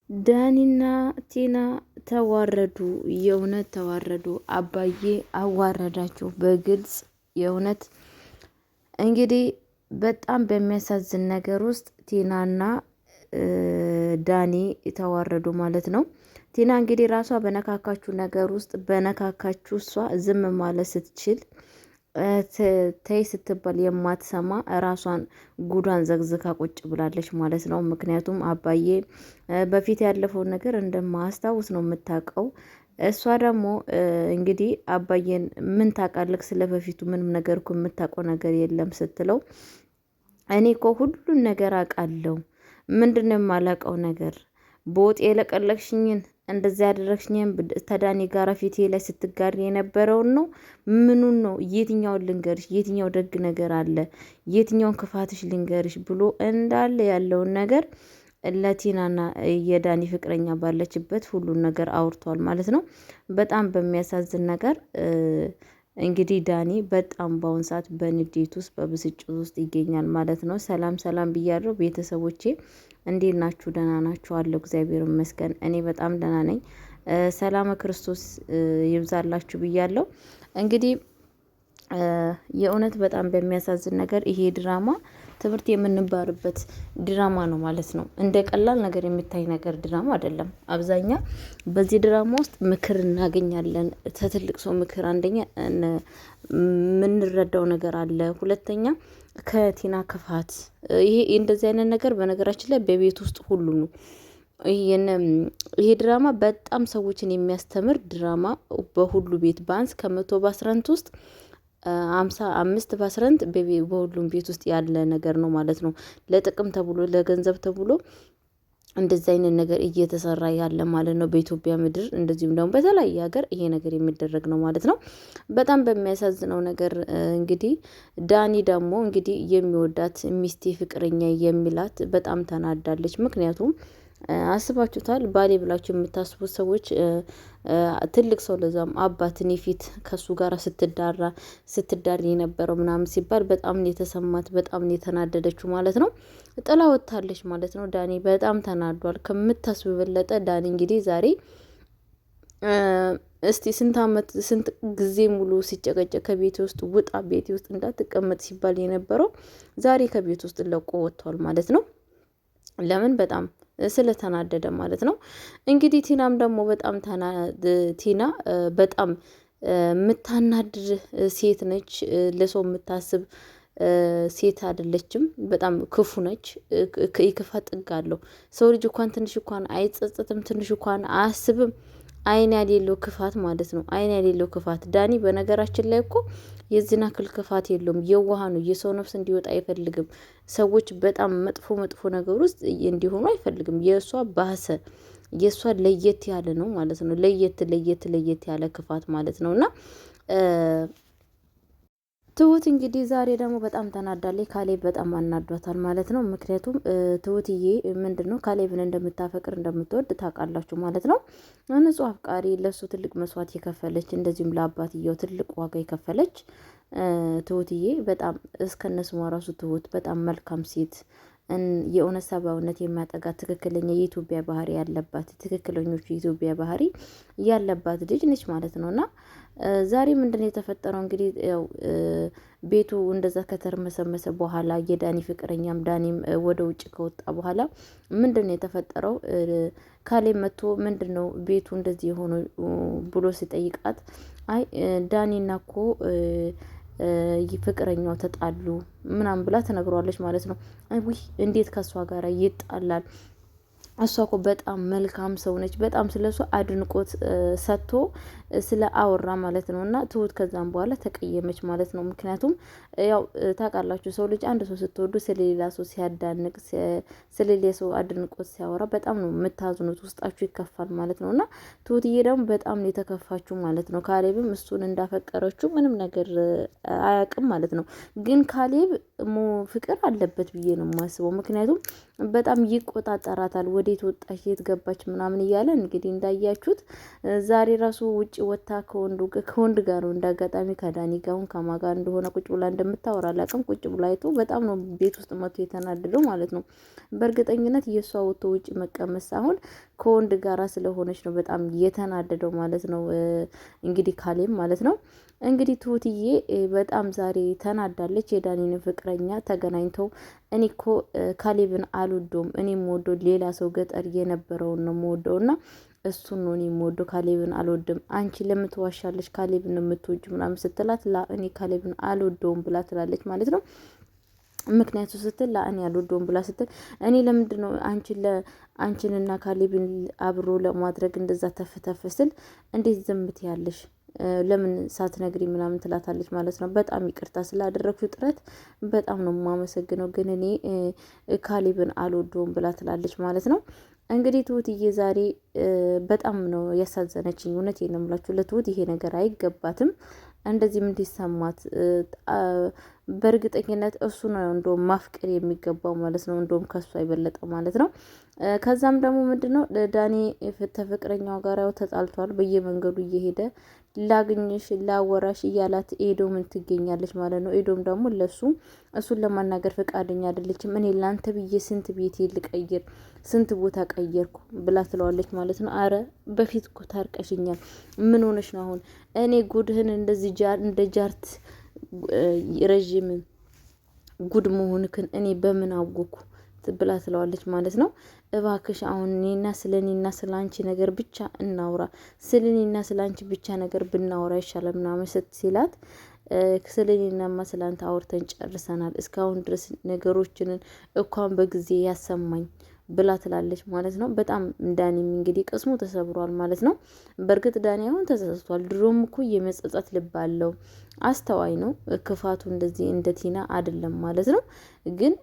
ዳኒና ቲና ተዋረዱ። የእውነት ተዋረዱ። አባዬ አዋረዳቸው በግልጽ የእውነት እንግዲህ በጣም በሚያሳዝን ነገር ውስጥ ቲናና ዳኒ ተዋረዱ ማለት ነው። ቲና እንግዲህ ራሷ በነካካችሁ ነገር ውስጥ በነካካችሁ እሷ ዝም ማለት ስትችል ተይ ስትባል የማትሰማ ራሷን ጉዷን ዘግዝካ ቁጭ ብላለች ማለት ነው። ምክንያቱም አባዬ በፊት ያለፈውን ነገር እንደማያስታውስ ነው የምታውቀው። እሷ ደግሞ እንግዲህ አባዬን ምን ታውቃለህ ስለ በፊቱ ምንም ነገር እኮ የምታውቀው ነገር የለም ስትለው እኔ እኮ ሁሉን ነገር አውቃለሁ። ምንድን ነው የማላውቀው ነገር? በወጥ የለቀለቅሽኝን እንደዚያ ያደረግሽኝን ተዳኒ ጋራ ፊቴ ላይ ስትጋሪ የነበረውን ነው። ምኑን ነው? የትኛውን ልንገርሽ? የትኛው ደግ ነገር አለ? የትኛውን ክፋትሽ ልንገርሽ? ብሎ እንዳለ ያለውን ነገር ለቲናና የዳኒ ፍቅረኛ ባለችበት ሁሉን ነገር አውርቷል ማለት ነው። በጣም በሚያሳዝን ነገር እንግዲህ ዳኒ በጣም በአሁን ሰዓት በንዴት ውስጥ በብስጭት ውስጥ ይገኛል ማለት ነው። ሰላም ሰላም ብያለሁ ቤተሰቦቼ፣ እንዴት ናችሁ? ደህና ናችሁ? አለሁ እግዚአብሔር ይመስገን፣ እኔ በጣም ደህና ነኝ። ሰላም ክርስቶስ ይብዛላችሁ ብያለሁ። እንግዲህ የእውነት በጣም በሚያሳዝን ነገር ይሄ ድራማ ትምህርት የምንባርበት ድራማ ነው ማለት ነው። እንደ ቀላል ነገር የሚታይ ነገር ድራማ አይደለም። አብዛኛ በዚህ ድራማ ውስጥ ምክር እናገኛለን። ከትልቅ ሰው ምክር አንደኛ የምንረዳው ነገር አለ። ሁለተኛ ከቲና ክፋት፣ ይሄ እንደዚህ አይነት ነገር በነገራችን ላይ በቤት ውስጥ ሁሉ ነው። ይሄ ድራማ በጣም ሰዎችን የሚያስተምር ድራማ በሁሉ ቤት ባንስ ከመቶ በ11 ውስጥ 55% በሁሉም ቤት ውስጥ ያለ ነገር ነው ማለት ነው። ለጥቅም ተብሎ ለገንዘብ ተብሎ እንደዚህ አይነት ነገር እየተሰራ ያለ ማለት ነው በኢትዮጵያ ምድር፣ እንደዚሁም ደግሞ በተለያየ ሀገር ይሄ ነገር የሚደረግ ነው ማለት ነው። በጣም በሚያሳዝነው ነገር እንግዲህ ዳኒ ደግሞ እንግዲህ የሚወዳት ሚስቴ ፍቅረኛ የሚላት በጣም ተናዳለች። ምክንያቱም አስባችሁታል? ባሌ ብላችሁ የምታስቡት ሰዎች ትልቅ ሰው ለዛም አባትን ፊት ከሱ ጋር ስትዳር የነበረው ምናምን ሲባል በጣም ነው የተሰማት፣ በጣም ነው የተናደደችው ማለት ነው። ጥላ ወጥታለች ማለት ነው። ዳኒ በጣም ተናዷል ከምታስቡ በለጠ። ዳኒ እንግዲህ ዛሬ እስቲ ስንት ጊዜ ሙሉ ሲጨቀጨቅ ከቤት ውስጥ ውጣ፣ ቤቴ ውስጥ እንዳትቀመጥ ሲባል የነበረው ዛሬ ከቤት ውስጥ ለቆ ወጥቷል ማለት ነው። ለምን? በጣም ስለተናደደ ማለት ነው። እንግዲህ ቲናም ደግሞ በጣም ቲና በጣም የምታናድድ ሴት ነች። ለሰው የምታስብ ሴት አይደለችም። በጣም ክፉ ነች። የክፋት ጥግ አለው። ሰው ልጅ እንኳን ትንሽ እንኳን አይጸጸትም፣ ትንሽ እንኳን አያስብም። አይን ያሌለው ክፋት ማለት ነው። አይን ያሌለው ክፋት። ዳኒ በነገራችን ላይ እኮ የዚህን ያክል ክፋት የለውም። የዋህ ነው። የሰው ነፍስ እንዲወጣ አይፈልግም። ሰዎች በጣም መጥፎ መጥፎ ነገር ውስጥ እንዲሆኑ አይፈልግም። የእሷ ባሰ። የእሷ ለየት ያለ ነው ማለት ነው። ለየት ያለ ክፋት ማለት ነው። እና ትሁት እንግዲህ ዛሬ ደግሞ በጣም ተናዳለች። ካሌብ በጣም አናዷታል ማለት ነው። ምክንያቱም ትሁትዬ ምንድን ነው ካሌብን እንደምታፈቅር እንደምትወድ ታውቃላችሁ ማለት ነው። ንጹሕ አፍቃሪ፣ ለሱ ትልቅ መስዋዕት የከፈለች እንደዚሁም ለአባትየው ትልቅ ዋጋ የከፈለች ትሁትዬ በጣም እስከነስሟ ራሱ ትሁት በጣም መልካም ሴት፣ የእውነት ሰብአዊነት የሚያጠጋት ትክክለኛ የኢትዮጵያ ባህሪ ያለባት ትክክለኞቹ የኢትዮጵያ ባህሪ ያለባት ልጅ ነች ማለት ነው። እና ዛሬ ምንድን ነው የተፈጠረው? እንግዲህ ያው ቤቱ እንደዛ ከተርመሰመሰ በኋላ የዳኒ ፍቅረኛም ዳኒም ወደ ውጭ ከወጣ በኋላ ምንድን ነው የተፈጠረው? ካሌብ መጥቶ ምንድን ነው ቤቱ እንደዚህ የሆነ ብሎ ሲጠይቃት አይ ዳኒና እኮ ፍቅረኛው ተጣሉ ምናምን ብላ ተነግሯለች ማለት ነው። ውይ እንዴት ከሷ ጋር ይጣላል? እሷ እኮ በጣም መልካም ሰው ነች። በጣም ስለሷ አድንቆት ሰጥቶ ስለ አወራ ማለት ነው። እና ትሁት ከዛም በኋላ ተቀየመች ማለት ነው። ምክንያቱም ያው ታውቃላችሁ ሰው ልጅ አንድ ሰው ስትወዱ ስለሌላ ሰው ሲያዳንቅ ስለሌላ ሰው አድንቆት ሲያወራ በጣም ነው የምታዝኑት፣ ውስጣችሁ ይከፋል ማለት ነው። እና ትሁትዬ ደግሞ በጣም ነው የተከፋችሁ ማለት ነው። ካሌብም እሱን እንዳፈቀረችው ምንም ነገር አያውቅም ማለት ነው። ግን ካሌብ ፍቅር አለበት ብዬ ነው የማስበው። ምክንያቱም በጣም ይቆጣጠራታል። ወደ እንዴት ወጣች የት ገባች ምናምን እያለ እንግዲህ እንዳያችሁት ዛሬ ራሱ ውጭ ወጥታ ከወንድ ጋር ነው እንዳጋጣሚ ከዳኒ ጋር ከማጋ እንደሆነ ቁጭ ብላ እንደምታወራ አላውቅም። ቁጭ ብላ አይቶ በጣም ነው ቤት ውስጥ መጥቶ የተናደደው ማለት ነው። በእርግጠኝነት የእሷ ወጥቶ ውጭ መቀመጥ ሳይሆን ከወንድ ጋራ ስለሆነች ነው በጣም የተናደደው ማለት ነው። እንግዲህ ካሌብ ማለት ነው። እንግዲህ ትሁትዬ በጣም ዛሬ ተናዳለች። የዳኒን ፍቅረኛ ተገናኝተው እኔ እኮ ካሌብን አልወደውም፣ እኔ የምወደው ሌላ ሰው ገጠር የነበረውን ነው የምወደው እና እሱን ነው እኔ የምወደው፣ ካሌብን አልወድም። አንቺ ለምን ትዋሻለች? ካሌብን ነው የምትወጁ ምናምን ስትላት ላ እኔ ካሌብን አልወደውም ብላ ትላለች ማለት ነው። ምክንያቱ ስትል ለእኔ አልወደውም ብላ ስትል እኔ ለምንድን ነው አንቺንና ካሌብን አብሮ ለማድረግ እንደዛ ተፍተፍ ስል እንዴት ዝምት ያለሽ ለምን ሳትነግሪ ምናምን ትላታለች ማለት ነው። በጣም ይቅርታ ስላደረግኩ ጥረት በጣም ነው የማመሰግነው፣ ግን እኔ ካሌብን አልወደውም ብላ ትላለች ማለት ነው። እንግዲህ ትሁትዬ ዛሬ በጣም ነው ያሳዘነችኝ። እውነቴን ነው የምላችሁ፣ ለትሁት ይሄ ነገር አይገባትም። እንደዚህም እንዲሰማት በእርግጠኝነት እሱ ነው እንደውም ማፍቀር የሚገባው ማለት ነው። እንደውም ከሱ አይበለጠ ማለት ነው። ከዛም ደግሞ ምንድነው ዳኒ ተፍቅረኛው ጋር ያው ተጣልቷል። በየመንገዱ እየሄደ ላግኝሽ ላወራሽ እያላት ኤዶምን ትገኛለች ማለት ነው። ኤዶም ደግሞ ለሱ እሱን ለማናገር ፈቃደኛ አይደለችም። እኔ ላንተ ብዬ ስንት ቤት ልቀይር ስንት ቦታ ቀየርኩ ብላ ትለዋለች ማለት ነው። አረ በፊት እኮ ታርቀሽኛል፣ ምን ሆነሽ ነው አሁን? እኔ ጉድህን እንደዚህ እንደ ጃርት ረዥም ጉድ መሆንክን እኔ በምን አወኩ ብላ ትለዋለች ማለት ነው። እባክሽ አሁን እኔና ስለ አንቺ ነገር ብቻ እናውራ፣ ስለ እኔና ስለ አንቺ ብቻ ነገር ብናወራ ይሻላል ምናምን ሲላት ስለ እኔናማ ስለ አንተ አውርተን ጨርሰናል፣ እስካሁን ድረስ ነገሮችንን እንኳን በጊዜ ያሰማኝ ብላ ትላለች ማለት ነው። በጣም ዳኒም እንግዲህ ቅስሙ ተሰብሯል ማለት ነው። በእርግጥ ዳኒ አሁን ተጸጽቷል። ድሮም እኮ የመጸጸት ልብ አለው፣ አስተዋይ ነው። ክፋቱ እንደዚህ እንደ ቲና አይደለም ማለት ነው። ግን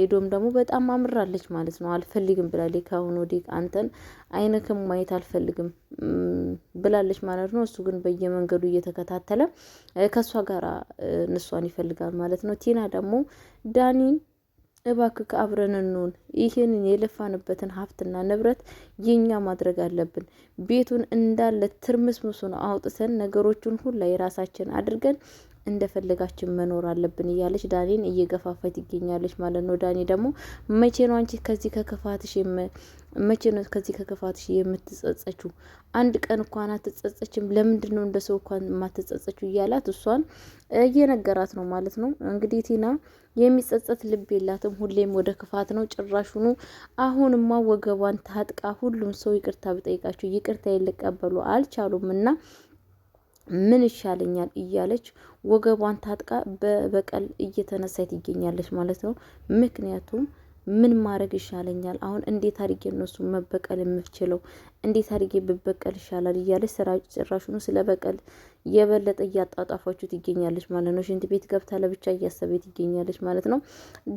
ኤዶም ደግሞ በጣም አምራለች ማለት ነው። አልፈልግም ብላለች። ከአሁን ወዲህ አንተን አይነክም ማየት አልፈልግም ብላለች ማለት ነው። እሱ ግን በየመንገዱ እየተከታተለ ከእሷ ጋር እሷን ይፈልጋል ማለት ነው። ቲና ደግሞ ዳኒን እባክህ አብረን እንሁን፣ ይህንን የለፋንበትን ሀብትና ንብረት የኛ ማድረግ አለብን፣ ቤቱን እንዳለ ትርምስምሱን አውጥተን ነገሮቹን ሁላ የራሳችን አድርገን እንደፈለጋችን መኖር አለብን እያለች ዳኒን እየገፋፋት ይገኛለች ማለት ነው። ዳኒ ደግሞ መቼ ነው አንቺ ከዚህ ከክፋትሽ የምትጸጸችው? አንድ ቀን እንኳን አትጸጸችም? ለምንድን ነው እንደ ሰው እንኳን የማትጸጸችው? እያላት እሷን እየነገራት ነው ማለት ነው። እንግዲህ ቲና የሚጸጸት ልብ የላትም፣ ሁሌም ወደ ክፋት ነው። ጭራሹኑ አሁንማ ወገቧን ታጥቃ ሁሉም ሰው ይቅርታ ብጠይቃቸው ይቅርታ ሊቀበሉ አልቻሉም እና ምን ይሻለኛል እያለች ወገቧን ታጥቃ በበቀል እየተነሳች ትገኛለች ማለት ነው። ምክንያቱም ምን ማድረግ ይሻለኛል አሁን? እንዴት አድርጌ እነሱ መበቀል የምችለው? እንዴት አድርጌ ብበቀል ይሻላል? እያለች ጭራሹኑ ስለ በቀል የበለጠ እያጣጣፋችሁ ትገኛለች ማለት ነው። ሽንት ቤት ገብታ ለብቻ እያሰበች ትገኛለች ማለት ነው።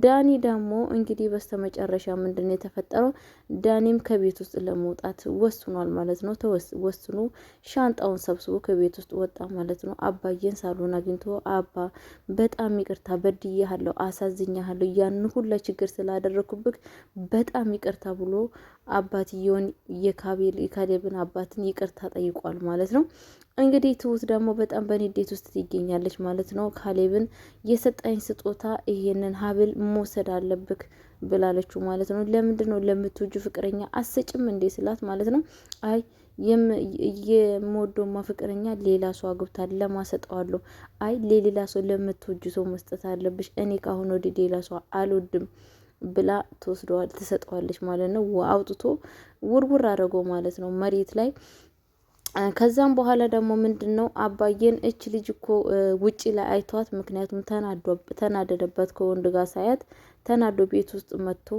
ዳኒ ደግሞ እንግዲህ በስተመጨረሻ ምንድን ነው የተፈጠረው? ዳኒም ከቤት ውስጥ ለመውጣት ወስኗል ማለት ነው። ወስኖ ሻንጣውን ሰብስቦ ከቤት ውስጥ ወጣ ማለት ነው። አባዬን ሳሎን አግኝቶ አባ በጣም ይቅርታ በድያለሁ፣ አሳዝኛለሁ፣ ያን ሁላ ችግር ስላደረኩብክ በጣም ይቅርታ ብሎ አባትየውን የካሌብን አባትን ይቅርታ ጠይቋል ማለት ነው። እንግዲህ ትሁት ደግሞ በጣም በንዴት ውስጥ ትገኛለች ማለት ነው። ካሌብን የሰጠኝ ስጦታ ይሄንን ሀብል መውሰድ አለብክ ብላለችው ማለት ነው። ለምንድን ነው ለምትወጁ ፍቅረኛ አሰጭም እንዴ ስላት ማለት ነው። አይ የምወደውማ ፍቅረኛ ሌላ ሰው አግብታል ለማሰጠዋለሁ። አይ ለሌላ ሰው ለምትወጁ ሰው መስጠት አለብሽ፣ እኔ ካሁን ወዲህ ሌላ ሰው አልወድም ብላ ትሰጠዋለች ማለት ነው። አውጥቶ ውርውር አድርገው ማለት ነው መሬት ላይ። ከዛም በኋላ ደግሞ ምንድን ነው አባዬን እች ልጅ እኮ ውጪ ላይ አይቷት፣ ምክንያቱም ተናደደበት ከወንድ ጋር ሳያት ተናዶ ቤት ውስጥ መጥቶ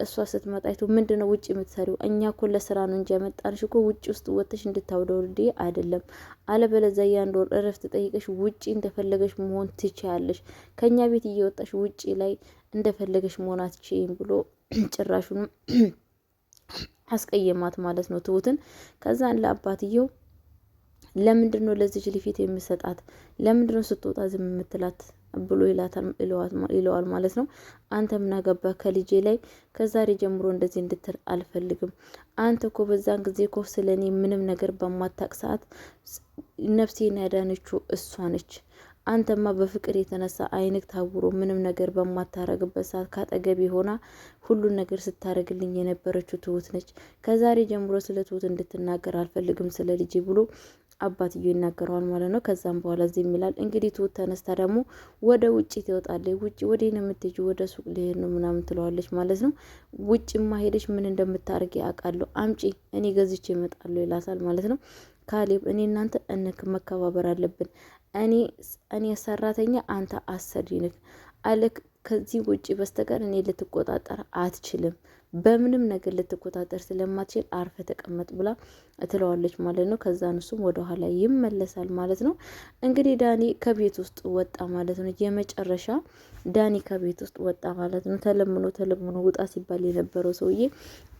እሷ ስትመጣ አይቶ ምንድን ነው ውጭ የምትሰሪው? እኛ እኮ ለስራ ነው እንጂ ያመጣንሽ እኮ ውጭ ውስጥ ወጥተሽ እንድታውደውልዴ አይደለም፣ አለበለዚያ የአንድ ወር እረፍት ጠይቀሽ ውጭ እንደፈለገሽ መሆን ትችያለሽ፣ ከኛ ቤት እየወጣሽ ውጭ ላይ እንደፈለገሽ መሆን አትችይም ብሎ ጭራሹንም አስቀየማት ማለት ነው ትሁትን። ከዛን ለአባትየው ለምንድን ነው ለዚች ልፊት የምሰጣት? ለምንድን ነው ስትወጣ ዝም የምትላት ብሎ ይለዋል ማለት ነው። አንተ ምን አገባ ከልጄ ላይ? ከዛሬ ጀምሮ እንደዚህ እንድትል አልፈልግም። አንተ እኮ በዛን ጊዜ እኮ ስለኔ ምንም ነገር በማታቅ ሰዓት ነፍሴን ያዳነችው እሷ ነች። አንተማ በፍቅር የተነሳ አይንክ ታውሮ ምንም ነገር በማታረግበት ሰዓት ካጠገቤ ሆና ሁሉን ነገር ስታረግልኝ የነበረችው ትሁት ነች። ከዛሬ ጀምሮ ስለ ትሁት እንድትናገር አልፈልግም ስለ ልጄ ብሎ አባትዮ ይናገረዋል ማለት ነው። ከዛም በኋላ ዝም ይላል። እንግዲህ ትሁት ተነስታ ደግሞ ወደ ውጭ ትወጣለች። ውጭ ወደ ነው የምትሄጂው? ወደ ሱቅ ልሄድ ነው ምናምን ትለዋለች ማለት ነው። ውጭማ ሄደች ምን እንደምታርግ ያውቃለሁ፣ አምጪ እኔ ገዝቼ እመጣለሁ ይላታል ማለት ነው። ካሌብ እኔ እናንተ መከባበር አለብን። እኔ ሰራተኛ አንተ አሰሪ ነህ አለክ። ከዚህ ውጭ በስተቀር እኔ ልትቆጣጠር አትችልም። በምንም ነገር ልትቆጣጠር ስለማትችል አርፈ ተቀመጥ ብላ ትለዋለች ማለት ነው። ከዛ እሱም ወደ ኋላ ይመለሳል ማለት ነው። እንግዲህ ዳኒ ከቤት ውስጥ ወጣ ማለት ነው። የመጨረሻ ዳኒ ከቤት ውስጥ ወጣ ማለት ነው። ተለምኖ ውጣ ሲባል የነበረው ሰውዬ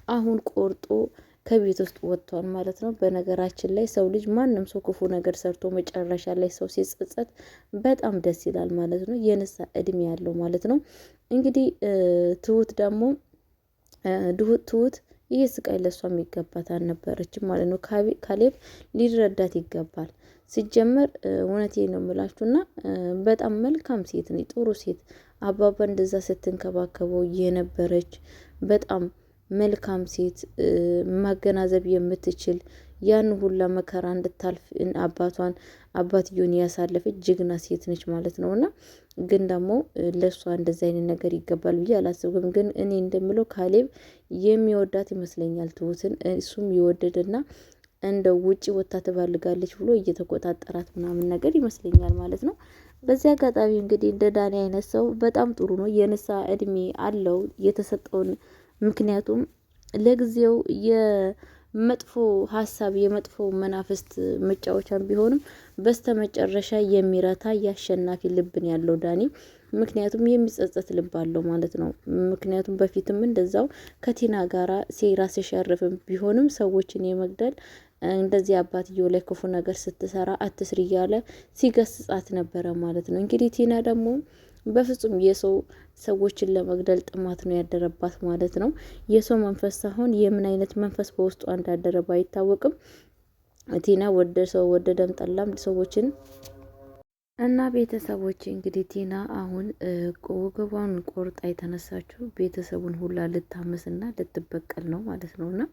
አሁን ቆርጦ ከቤት ውስጥ ወጥቷል ማለት ነው። በነገራችን ላይ ሰው ልጅ ማንም ሰው ክፉ ነገር ሰርቶ መጨረሻ ላይ ሰው ሲጸጸት በጣም ደስ ይላል ማለት ነው። የንሳ እድሜ ያለው ማለት ነው። እንግዲህ ትሁት ደግሞ ትሁት ይህ ስቃይ ለሷ የሚገባት አልነበረችም ማለት ነው። ካሌብ ሊረዳት ይገባል። ሲጀመር እውነቴ ነው የምላችሁና በጣም መልካም ሴት ነች፣ ጥሩ ሴት አባባ እንደዛ ስትንከባከበው የነበረች በጣም መልካም ሴት፣ ማገናዘብ የምትችል ያን ሁላ መከራ እንድታልፍ አባትዮን ያሳለፈች ጀግና ሴት ነች ማለት ነው። እና ግን ደግሞ ለእሷ እንደዚህ አይነት ነገር ይገባል ብዬ አላስብም። ግን እኔ እንደምለው ካሌብ የሚወዳት ይመስለኛል ትሁትን። እሱም የወደደና እንደ ውጪ ወታ ትባልጋለች ብሎ እየተቆጣጠራት ምናምን ነገር ይመስለኛል ማለት ነው። በዚህ አጋጣሚ እንግዲህ እንደ ዳኒ አይነት ሰው በጣም ጥሩ ነው። የንሳ እድሜ አለው የተሰጠውን። ምክንያቱም ለጊዜው የመጥፎ ሀሳብ የመጥፎ መናፍስት መጫወቻም ቢሆንም በስተመጨረሻ የሚረታ የአሸናፊ ልብን ያለው ዳኒ፣ ምክንያቱም የሚጸጸት ልብ አለው ማለት ነው። ምክንያቱም በፊትም እንደዛው ከቲና ጋራ ሴራ ሲሸርፍም ቢሆንም ሰዎችን የመግደል እንደዚህ አባትየው ላይ ክፉ ነገር ስትሰራ አትስሪ እያለ ሲገስጻት ነበረ ማለት ነው። እንግዲህ ቲና ደግሞ በፍጹም የሰው ሰዎችን ለመግደል ጥማት ነው ያደረባት ማለት ነው። የሰው መንፈስ ሳይሆን የምን አይነት መንፈስ በውስጧ እንዳደረ ባይታወቅም ቲና ወደደም ጠላም ሰዎችን እና ቤተሰቦች እንግዲህ ቲና አሁን ወገቧን ቆርጣ የተነሳችው ቤተሰቡን ሁላ ልታመስና ልትበቀል ነው ማለት ነው። እና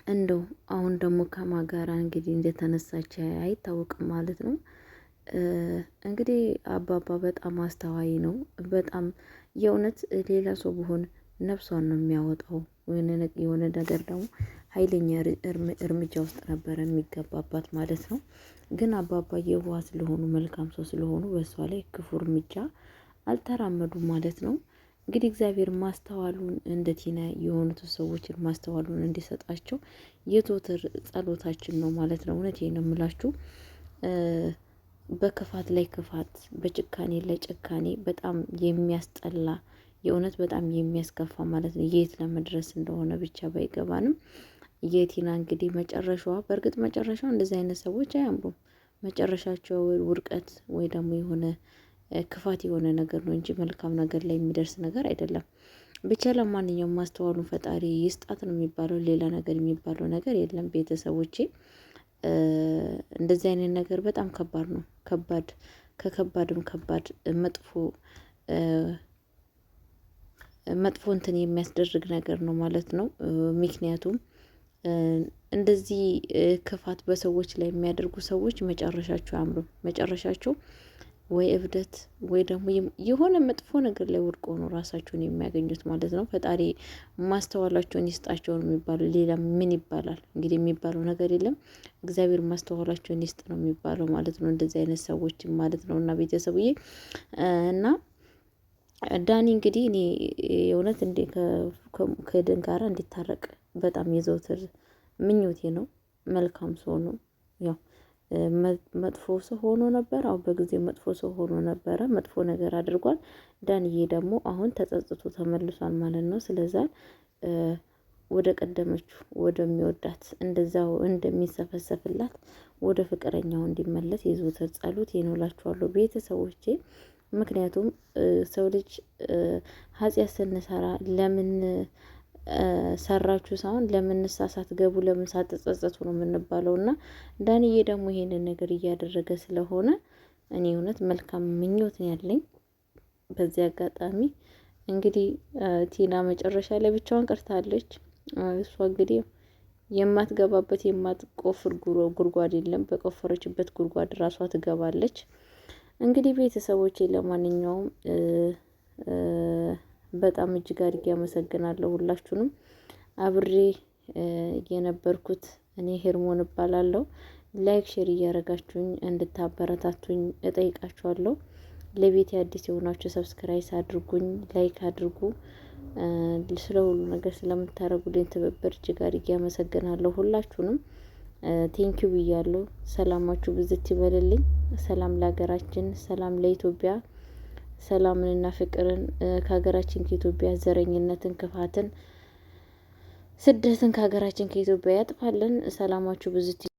እንደው አሁን ደግሞ ከማጋራ እንግዲህ እንደተነሳች አይታወቅም ማለት ነው። እንግዲህ አባባ በጣም አስተዋይ ነው። በጣም የእውነት ሌላ ሰው ቢሆን ነፍሷን ነው የሚያወጣው። የሆነ ነገር ደግሞ ኃይለኛ እርምጃ ውስጥ ነበረ የሚገባባት ማለት ነው። ግን አባባ የዋህ ስለሆኑ መልካም ሰው ስለሆኑ በሷ ላይ ክፉ እርምጃ አልተራመዱም ማለት ነው። እንግዲህ እግዚአብሔር ማስተዋሉን እንደ ቲና የሆኑት ሰዎችን ማስተዋሉን እንዲሰጣቸው የዘወትር ጸሎታችን ነው ማለት ነው። እውነቴን ነው የምላችሁ። በክፋት ላይ ክፋት፣ በጭካኔ ላይ ጭካኔ በጣም የሚያስጠላ የእውነት በጣም የሚያስከፋ ማለት ነው። የት ለመድረስ እንደሆነ ብቻ ባይገባንም የቲና እንግዲህ መጨረሻዋ፣ በእርግጥ መጨረሻው እንደዚህ አይነት ሰዎች አያምሩም። መጨረሻቸው ውድቀት ወይ ደግሞ የሆነ ክፋት የሆነ ነገር ነው እንጂ መልካም ነገር ላይ የሚደርስ ነገር አይደለም። ብቻ ለማንኛውም ማስተዋሉን ፈጣሪ ይስጣት ነው የሚባለው። ሌላ ነገር የሚባለው ነገር የለም ቤተሰቦቼ። እንደዚህ አይነት ነገር በጣም ከባድ ነው። ከከባድም ከባድ መጥፎ እንትን የሚያስደርግ ነገር ነው ማለት ነው። ምክንያቱም እንደዚህ ክፋት በሰዎች ላይ የሚያደርጉ ሰዎች መጨረሻቸው አያምሩም። መጨረሻቸው ወይ እብደት ወይ ደግሞ የሆነ መጥፎ ነገር ላይ ወድቆ ነው ራሳቸውን የሚያገኙት ማለት ነው። ፈጣሪ ማስተዋላቸውን ይስጣቸው ነው የሚባለው። ሌላ ምን ይባላል እንግዲህ? የሚባለው ነገር የለም። እግዚአብሔር ማስተዋላቸውን ይስጥ ነው የሚባለው ማለት ነው። እንደዚህ አይነት ሰዎችም ማለት ነው። እና ቤተሰብዬ እና ዳኒ እንግዲህ እኔ የእውነት ከኤደን ጋራ እንዲታረቅ በጣም የዘውትር ምኞቴ ነው። መልካም ሰው ነው። ያው መጥፎ ሰው ሆኖ ነበር። አሁን በጊዜው መጥፎ ሰው ሆኖ ነበረ። መጥፎ ነገር አድርጓል። ዳንዬ ደግሞ አሁን ተጸጽቶ ተመልሷል ማለት ነው። ስለዛ ወደ ቀደመችው ወደሚወዳት እንደዛው እንደሚሰፈሰፍላት ወደ ፍቅረኛው እንዲመለስ የዘወትር ጸሎት ይኖላችኋለሁ ቤተሰቦቼ። ምክንያቱም ሰው ልጅ ኃጢአት ስንሰራ ለምን ሰራችሁ ሳይሆን ለምን ሳሳት ገቡ ለምን ሳትጸጸቱ ነው የምንባለው። እና ዳንዬ ደግሞ ይሄንን ነገር እያደረገ ስለሆነ እኔ እውነት መልካም ምኞት ያለኝ በዚህ አጋጣሚ እንግዲህ ቲና መጨረሻ ላይ ብቻዋን ቀርታለች። እሷ እንግዲህ የማትገባበት የማትቆፍር ጉድጓድ የለም። በቆፈረችበት ጉድጓድ ራሷ ትገባለች። እንግዲህ ቤተሰቦቼ ለማንኛውም በጣም እጅግ አድርጌ አመሰግናለሁ ሁላችሁንም። አብሬ የነበርኩት እኔ ሄርሞን እባላለሁ። ላይክ ሼር እያደረጋችሁኝ እንድታበረታቱኝ እጠይቃችኋለሁ። ለቤት አዲስ የሆናችሁ ሰብስክራይብ አድርጉኝ፣ ላይክ አድርጉ። ስለ ሁሉ ነገር ስለምታደርጉልኝ ትብብር እጅግ አድርጌ አመሰግናለሁ ሁላችሁንም። ቴንኪው ብያለሁ። ሰላማችሁ ብዝት ይበልልኝ። ሰላም ለሀገራችን፣ ሰላም ለኢትዮጵያ፣ ሰላምንና ፍቅርን ከሀገራችን ከኢትዮጵያ፣ ዘረኝነትን፣ ክፋትን፣ ስደትን ከሀገራችን ከኢትዮጵያ ያጥፋልን። ሰላማችሁ ብዝት